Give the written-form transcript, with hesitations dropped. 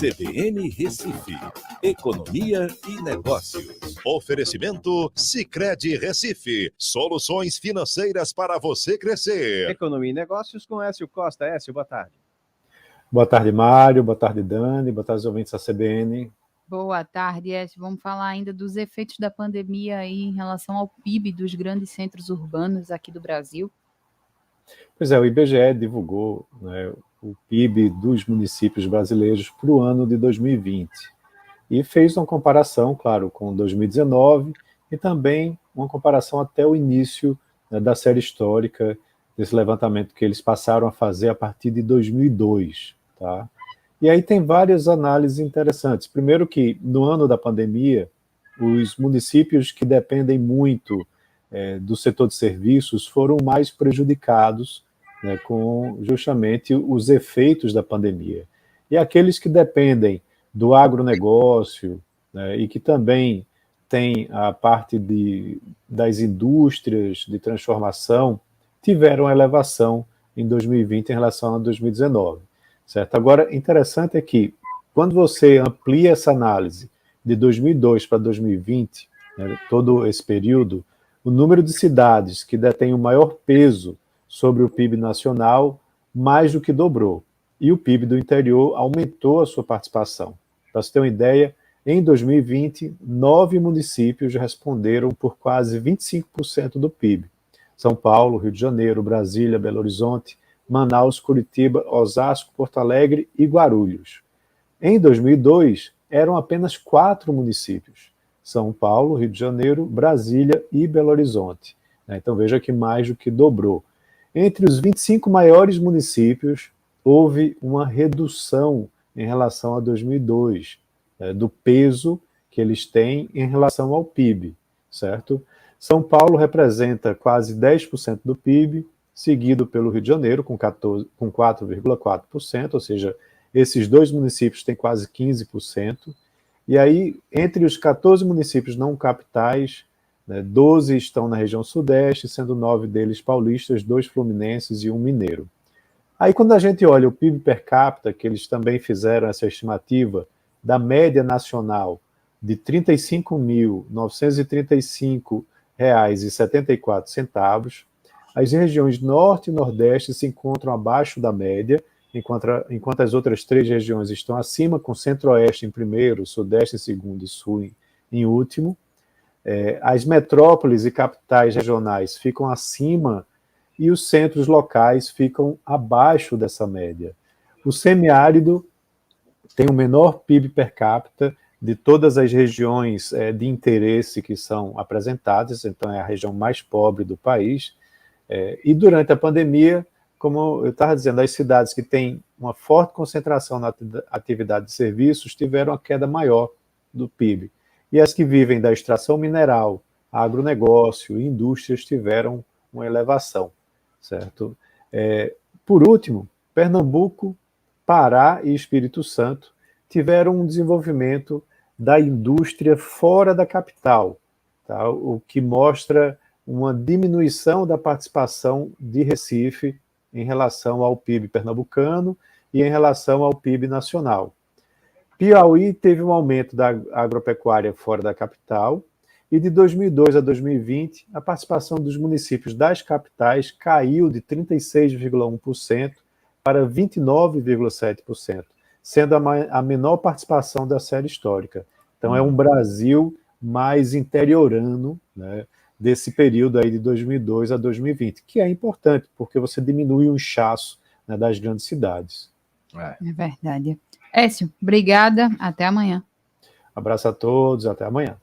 CBN Recife, Economia e Negócios. Oferecimento Sicredi Recife, soluções financeiras para você crescer. Economia e Negócios com Écio Costa. Écio, boa tarde. Boa tarde, Mário. Boa tarde, Dani. Boa tarde, ouvintes da CBN. Boa tarde, Écio. Vamos falar ainda dos efeitos da pandemia aí em relação ao PIB dos grandes centros urbanos aqui do Brasil. Pois é, o IBGE divulgou, né, o PIB dos municípios brasileiros para o ano de 2020 e fez uma comparação, claro, com 2019 e também uma comparação até o início, né, da série histórica desse levantamento que eles passaram a fazer a partir de 2002, tá? E aí tem várias análises interessantes. Primeiro que, no ano da pandemia, os municípios que dependem muito do setor de serviços foram mais prejudicados, né, com justamente os efeitos da pandemia. E aqueles que dependem do agronegócio, né, e que também tem a parte das indústrias de transformação, tiveram elevação em 2020 em relação a 2019. Certo? Agora, interessante é que, quando você amplia essa análise de 2002 para 2020, né, todo esse período, o número de cidades que detêm o maior peso sobre o PIB nacional mais do que dobrou. E o PIB do interior aumentou a sua participação. Para você ter uma ideia, em 2020, 9 municípios responderam por quase 25% do PIB. São Paulo, Rio de Janeiro, Brasília, Belo Horizonte, Manaus, Curitiba, Osasco, Porto Alegre e Guarulhos. Em 2002, eram apenas 4 municípios: São Paulo, Rio de Janeiro, Brasília e Belo Horizonte. Então veja que mais do que dobrou. Entre os 25 maiores municípios, houve uma redução em relação a 2002, do peso que eles têm em relação ao PIB, certo? São Paulo representa quase 10% do PIB, seguido pelo Rio de Janeiro, com 4,4%, ou seja, esses dois municípios têm quase 15%. E aí, entre os 14 municípios não capitais, 12 estão na região sudeste, sendo 9 deles paulistas, 2 fluminenses e 1 mineiro. Aí, quando a gente olha o PIB per capita, que eles também fizeram essa estimativa da média nacional de R$ 35.935,74, as regiões norte e nordeste se encontram abaixo da média, enquanto as outras 3 regiões estão acima, com centro-oeste em primeiro, sudeste em segundo e sul em último. As metrópoles e capitais regionais ficam acima e os centros locais ficam abaixo dessa média. O semiárido tem o menor PIB per capita de todas as regiões de interesse que são apresentadas, então é a região mais pobre do país. E durante a pandemia, como eu estava dizendo, as cidades que têm uma forte concentração na atividade de serviços tiveram a queda maior do PIB. E as que vivem da extração mineral, agronegócio e indústrias tiveram uma elevação, certo? Por último, Pernambuco, Pará e Espírito Santo tiveram um desenvolvimento da indústria fora da capital, tá? O que mostra uma diminuição da participação de Recife em relação ao PIB pernambucano e em relação ao PIB nacional. Piauí teve um aumento da agropecuária fora da capital e de 2002 a 2020 a participação dos municípios das capitais caiu de 36,1% para 29,7%, sendo a menor participação da série histórica. Então é um Brasil mais interiorano, né, desse período aí de 2002 a 2020, que é importante, porque você diminui o inchaço, né, das grandes cidades. É verdade. Écio, obrigada. Até amanhã. Abraço a todos, até amanhã.